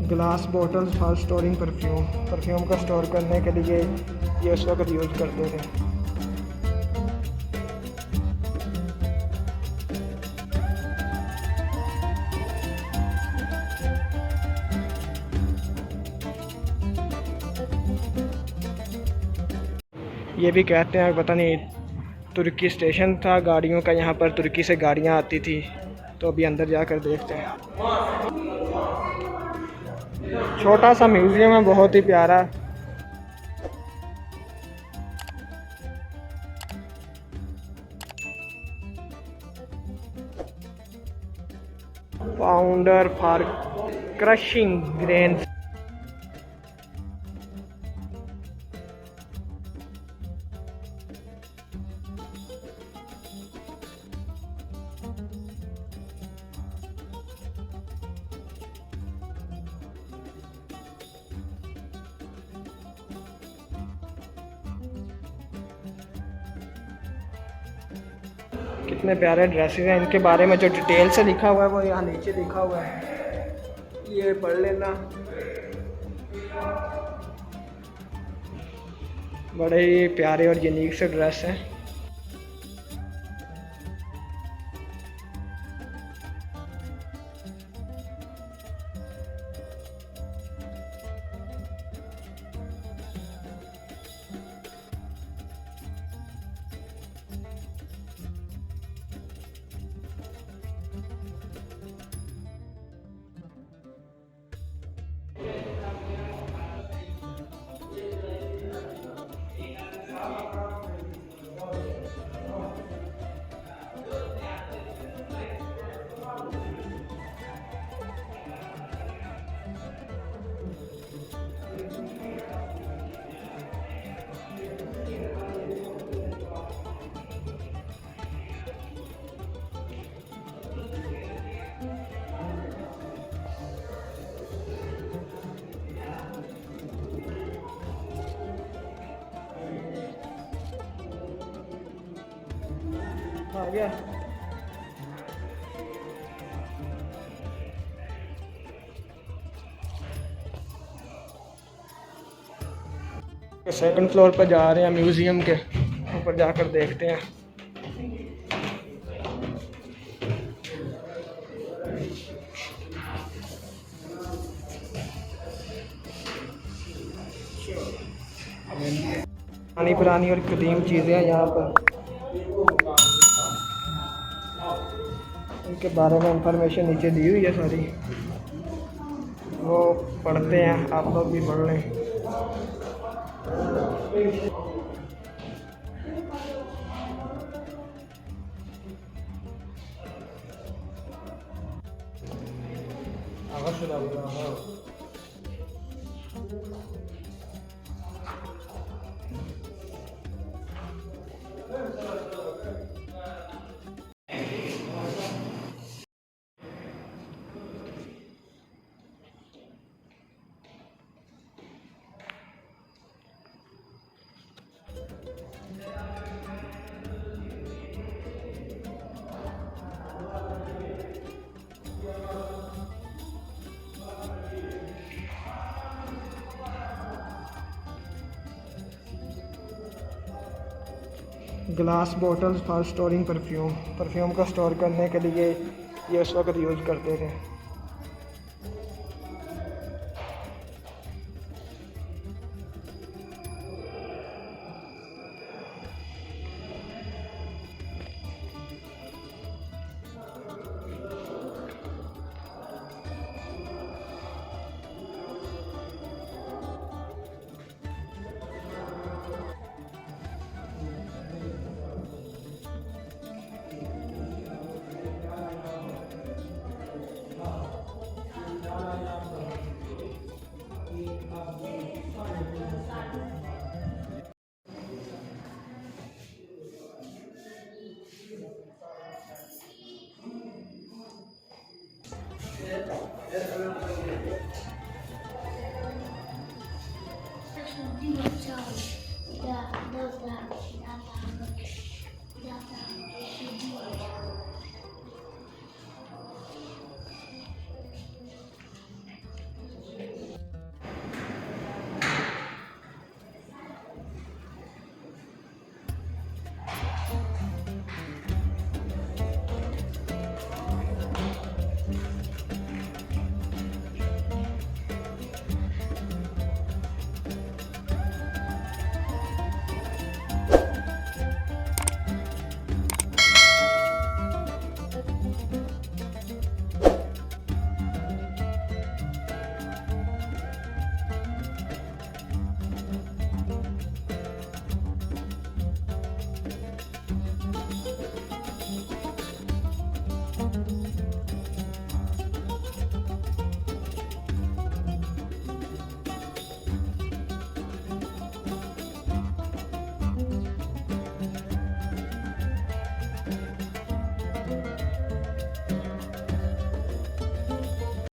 Glass bottles for storing perfume को store करने के लिए ये उस वक्त यूज़ करते थे। ये भी कहते हैं पता नहीं तुर्की स्टेशन था गाड़ियों का, यहाँ पर तुर्की से गाड़ियाँ आती थी। तो अभी अंदर जाकर देखते हैं। छोटा सा म्यूज़ियम है, बहुत ही प्यारा। Founder for crushing grains. कितने प्यारे ड्रेसेस हैं। इनके बारे में जो डिटेल से लिखा हुआ है वो यहाँ नीचे लिखा हुआ है, ये पढ़ लेना। बड़े ही प्यारे और यूनिक से ड्रेस हैं। आ गया। सेकंड फ्लोर पर जा रहे हैं, म्यूज़ियम के ऊपर जाकर देखते हैं। पुरानी और कदीम चीज़ें हैं यहाँ पर, उनके बारे में इंफॉर्मेशन नीचे दी हुई है सारी, वो पढ़ते हैं। आप लोग भी पढ़ लें। Glass bottles for storing perfume को स्टोर करने के लिए ये उस वक्त यूज़ करते थे। Ciao.